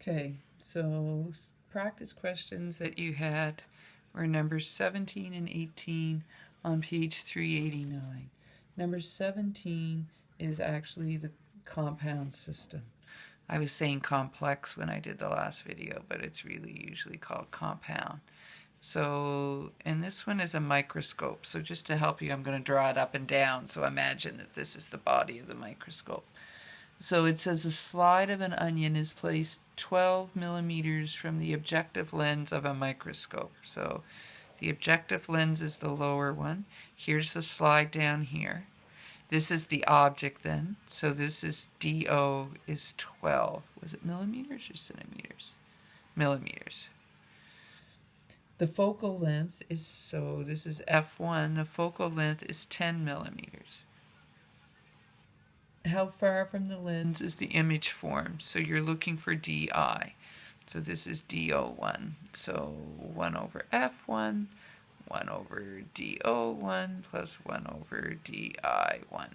Okay, so practice questions that you had were numbers 17 and 18 on page 389. Number 17 is actually the compound system. I was saying complex when I did the last video, but it's really usually called compound. So, and this one is a microscope. So just to help you, I'm going to draw it up and down. So imagine that this is the body of the microscope. So it says a slide of an onion is placed 12 millimeters from the objective lens of a microscope. So the objective lens is the lower one. Here's the slide down here. This is the object then. So this is DO is 12. Was it millimeters or centimeters? Millimeters. The focal length is, so this is F1. The focal length is 10 millimeters. How far from the lens is the image formed? So you're looking for DI. So this is DO1. So 1 over F1, 1 over DO1 plus 1 over DI1.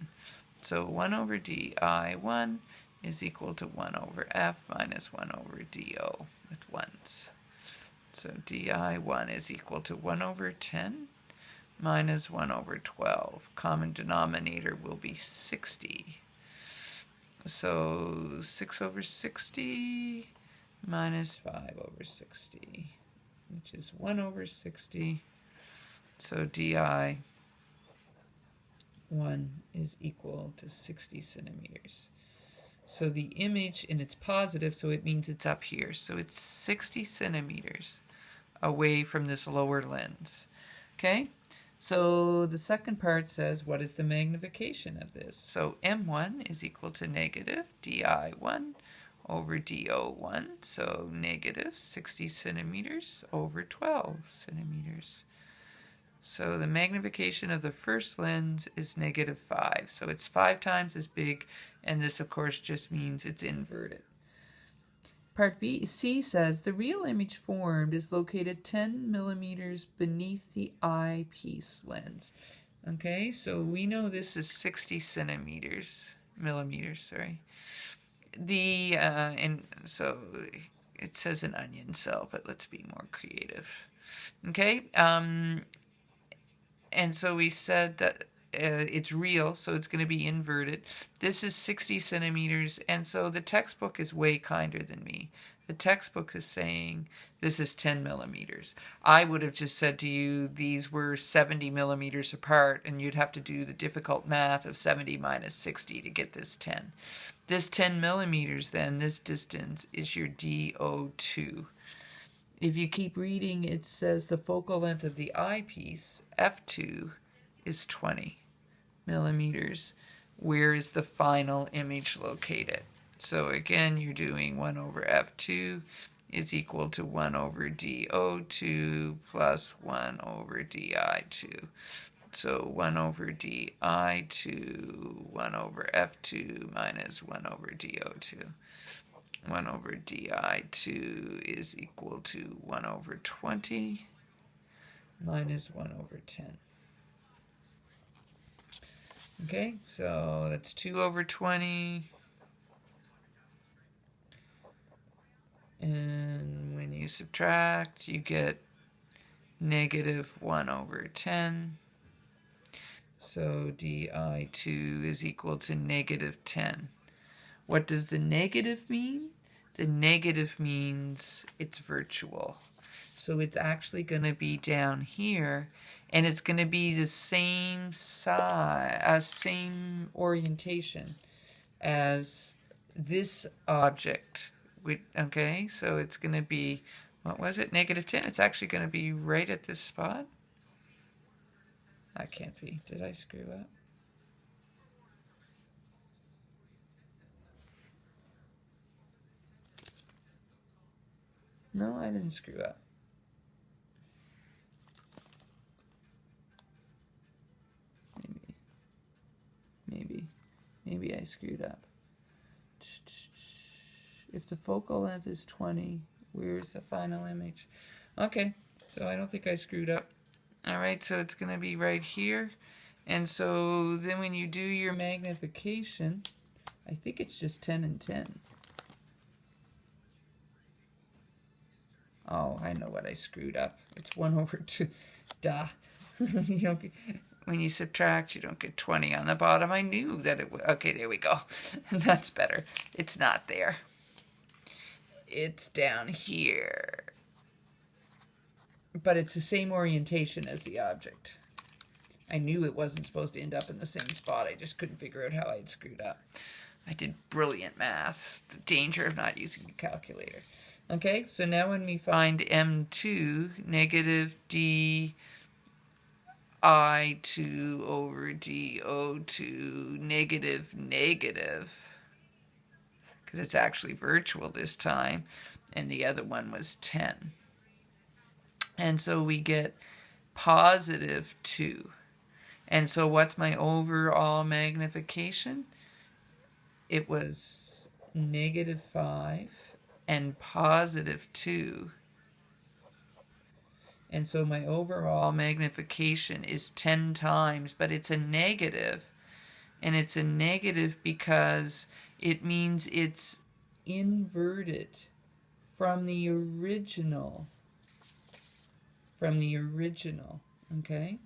So 1 over DI1 is equal to 1 over F minus 1 over DO with ones. So DI1 is equal to 1 over 10 minus 1 over 12. Common denominator will be 60. So 6 over 60 minus 5 over 60, which is 1 over 60. So DI 1 is equal to 60 centimeters. So the image, and it's positive, so it means it's up here. So it's 60 centimeters away from this lower lens. Okay? So the second part says, what is the magnification of this? So M1 is equal to negative DI1 over DO1. So negative 60 centimeters over 12 centimeters. So the magnification of the first lens is negative 5. So it's 5 times as big, and this of course just means it's inverted. Part C says the real image formed is located 10 millimeters beneath the eyepiece lens. Okay, so we know this is 60 millimeters, sorry. And so it says an onion cell, but let's be more creative. Okay, and so we said that it's real, so it's going to be inverted. This is 60 centimeters, and so the textbook is way kinder than me. The textbook is saying this is 10 millimeters. I would have just said to you these were 70 millimeters apart, and you'd have to do the difficult math of 70 minus 60 to get this 10. This 10 millimeters then, this distance, is your DO2. If you keep reading, it says the focal length of the eyepiece, F2, is 20 millimeters. Where is the final image located? So again, you're doing 1 over F2 is equal to 1 over DO2 plus 1 over DI2. So 1 over DI2, 1 over F2 minus 1 over DO2. 1 over DI2 is equal to 1 over 20 minus 1 over 10. Okay, so that's 2 over 20. And when you subtract, you get negative 1 over 10. So DI2 is equal to negative 10. What does the negative mean? The negative means it's virtual. So it's actually going to be down here, and it's going to be the same size, same orientation as this object. Okay, so it's going to be, what was it, negative 10? It's actually going to be right at this spot. That can't be. Did I screw up? No, I didn't screw up. Maybe I screwed up. If the focal length is 20, where's the final image? Okay, so I don't think I screwed up. Alright, so it's going to be right here. And so then when you do your magnification, I think it's just 10 and 10. Oh, I know what I screwed up. It's 1 over 2. Duh. You don't get, when you subtract, you don't get 20 on the bottom. I knew that it would. Okay, there we go. That's better. It's not there. It's down here. But it's the same orientation as the object. I knew it wasn't supposed to end up in the same spot. I just couldn't figure out how I'd screwed up. I did brilliant math. The danger of not using a calculator. Okay, so now when we find M2, negative DI2 over DO2, negative, because it's actually virtual this time, and the other one was 10. And so we get positive 2. And so what's my overall magnification? It was negative 5 and positive 2. And so my overall magnification is 10 times, but it's a negative. And it's a negative because it means it's inverted from the original. Okay?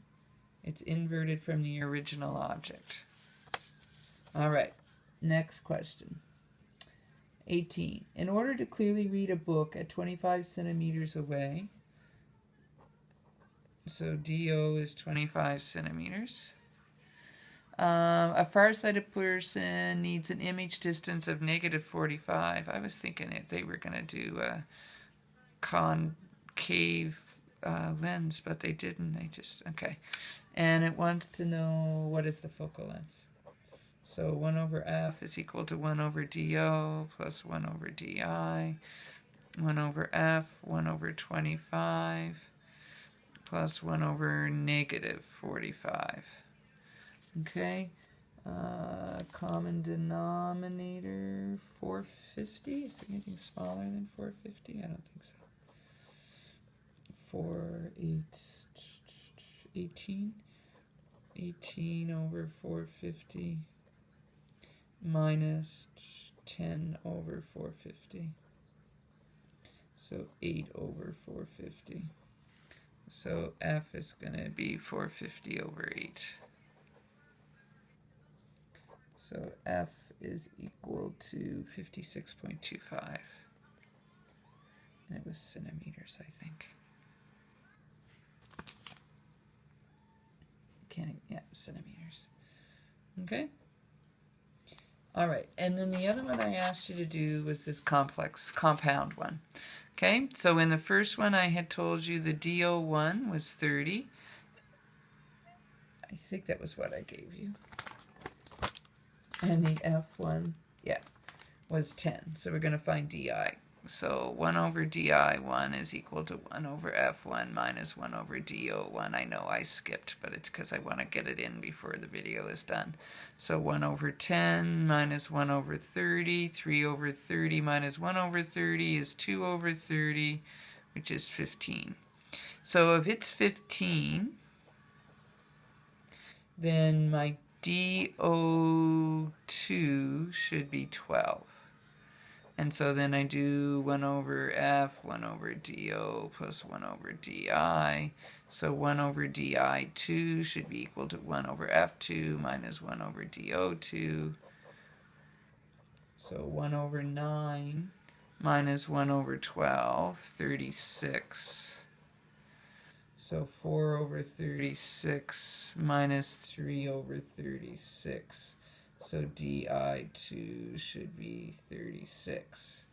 It's inverted from the original object. All right, next question. 18. In order to clearly read a book at 25 centimeters away, so DO is 25 centimeters. A farsighted person needs an image distance of negative 45. I was thinking they were going to do a concave lens, but they didn't. They just, okay. And it wants to know what is the focal length. So 1 over F is equal to 1 over DO plus 1 over DI. 1 over F, 1 over 25 plus 1 over negative 45. Okay. Common denominator 450. Is there anything smaller than 450? I don't think so. 18. 18 over 450 minus 10 over 450. So 8 over 450. So F is going to be 450 over 8. So F is equal to 56.25. And it was centimeters, I think. Centimeters. Okay? All right, and then the other one I asked you to do was this compound one. Okay, so in the first one I had told you the DO1 was 30. I think that was what I gave you. And the F1, was 10. So we're going to find DI. So 1 over DI1 is equal to 1 over F1 minus 1 over DO1. I know I skipped, but it's because I want to get it in before the video is done. So 1 over 10 minus 1 over 30. 3 over 30 minus 1 over 30 is 2 over 30, which is 15. So if it's 15, then my DO2 should be 12. And so then I do 1 over F, 1 over DO plus 1 over DI. So 1 over DI2 should be equal to 1 over F2 minus 1 over DO2. So 1 over 9 minus 1 over 12, 36. So 4 over 36 minus 3 over 36. So DI2 should be 36.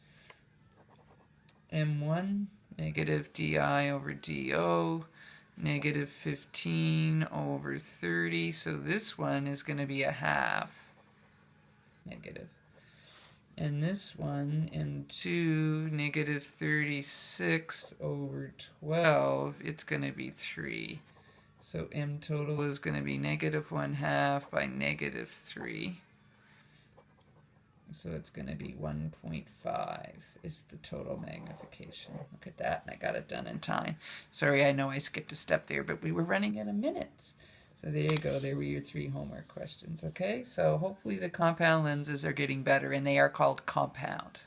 M1, negative DI over DO, negative 15 over 30. So this one is going to be a half, negative. And this one, M2, negative 36 over 12, it's going to be 3. So M total is going to be negative 1/2 by negative 3. So it's going to be 1.5 is the total magnification. Look at that, and I got it done in time. Sorry, I know I skipped a step there, but we were running out of minutes. So there you go. There were your 3 homework questions, okay? So hopefully the compound lenses are getting better, and they are called compound.